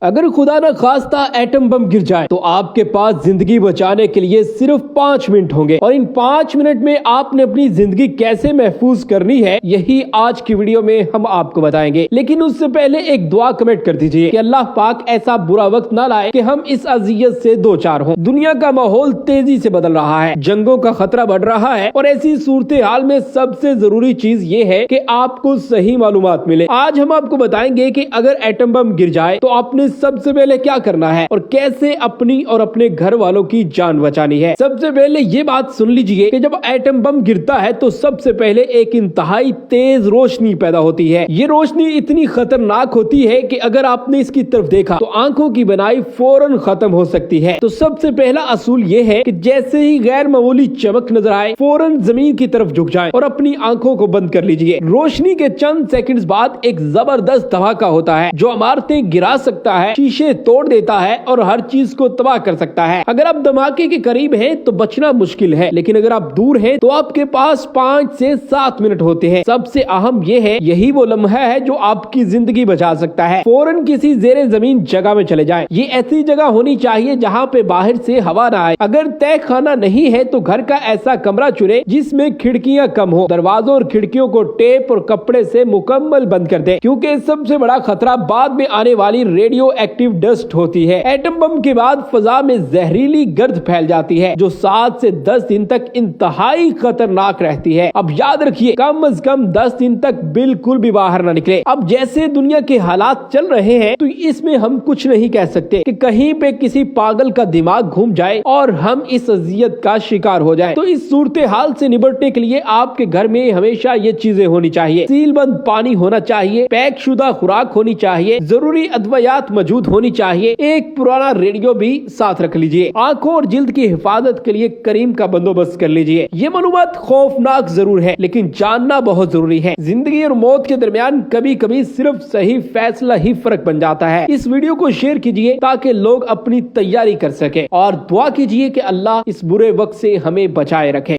اگر خدا نہ خواستہ ایٹم بم گر جائے تو آپ کے پاس زندگی بچانے کے لیے صرف 5 منٹ ہوں گے، اور ان 5 منٹ میں آپ نے اپنی زندگی کیسے محفوظ کرنی ہے یہی آج کی ویڈیو میں ہم آپ کو بتائیں گے۔ لیکن اس سے پہلے ایک دعا کمنٹ کر دیجئے کہ اللہ پاک ایسا برا وقت نہ لائے کہ ہم اس اذیت سے دوچار ہوں۔ دنیا کا ماحول تیزی سے بدل رہا ہے، جنگوں کا خطرہ بڑھ رہا ہے، اور ایسی صورتحال میں سب سے ضروری چیز یہ ہے کہ آپ کو صحیح معلومات ملے۔ آج ہم آپ کو بتائیں گے کہ اگر ایٹم بم گر جائے تو آپ نے سب سے پہلے کیا کرنا ہے اور کیسے اپنی اور اپنے گھر والوں کی جان بچانی ہے۔ سب سے پہلے یہ بات سن لیجئے کہ جب ایٹم بم گرتا ہے تو سب سے پہلے ایک انتہائی تیز روشنی پیدا ہوتی ہے۔ یہ روشنی اتنی خطرناک ہوتی ہے کہ اگر آپ نے اس کی طرف دیکھا تو آنکھوں کی بینائی فوراً ختم ہو سکتی ہے۔ تو سب سے پہلا اصول یہ ہے کہ جیسے ہی غیر معمولی چمک نظر آئے فوراً زمین کی طرف جھک جائیں اور اپنی آنکھوں کو بند کر لیجئے۔ روشنی کے چند سیکنڈز بعد ایک زبردست دھماکہ ہوتا ہے جو عمارتیں گرا سکتا ہے، شیشے توڑ دیتا ہے اور ہر چیز کو تباہ کر سکتا ہے۔ اگر آپ دھماکے کے قریب ہیں تو بچنا مشکل ہے، لیکن اگر آپ دور ہیں تو آپ کے پاس 5 سے 7 منٹ ہوتے ہیں۔ سب سے اہم یہ ہے، یہی وہ لمحہ ہے جو آپ کی زندگی بچا سکتا ہے۔ فوراً کسی زیر زمین جگہ میں چلے جائیں۔ یہ ایسی جگہ ہونی چاہیے جہاں پہ باہر سے ہوا نہ آئے۔ اگر تہہ خانہ نہیں ہے تو گھر کا ایسا کمرہ چنے جس میں کھڑکیاں کم ہو۔ دروازوں اور کھڑکیوں کو ٹیپ اور کپڑے سے مکمل بند کر دیں، کیونکہ سب سے بڑا خطرہ بعد میں آنے والی ریڈیو ایکٹیو ڈسٹ ہوتی ہے۔ ایٹم بم کے بعد فضا میں زہریلی گرد پھیل جاتی ہے جو 7 سے 10 دن تک انتہائی خطرناک رہتی ہے۔ اب یاد رکھیے، کم از کم 10 دن تک بالکل بھی باہر نہ نکلے۔ اب جیسے دنیا کے حالات چل رہے ہیں تو اس میں ہم کچھ نہیں کہہ سکتے کہ کہیں پہ کسی پاگل کا دماغ گھوم جائے اور ہم اس اذیت کا شکار ہو جائیں۔ تو اس صورتحال سے نمٹنے کے لیے آپ کے گھر میں ہمیشہ یہ چیزیں ہونی چاہیے: سیل بند پانی ہونا چاہیے، پیک شدہ خوراک ہونی چاہیے، ضروری ادویات موجود ہونی چاہیے، ایک پرانا ریڈیو بھی ساتھ رکھ لیجئے، آنکھوں اور جلد کی حفاظت کے لیے کریم کا بندوبست کر لیجئے۔ یہ معلومات خوفناک ضرور ہے لیکن جاننا بہت ضروری ہے۔ زندگی اور موت کے درمیان کبھی کبھی صرف صحیح فیصلہ ہی فرق بن جاتا ہے۔ اس ویڈیو کو شیئر کیجئے تاکہ لوگ اپنی تیاری کر سکیں، اور دعا کیجئے کہ اللہ اس برے وقت سے ہمیں بچائے رکھے۔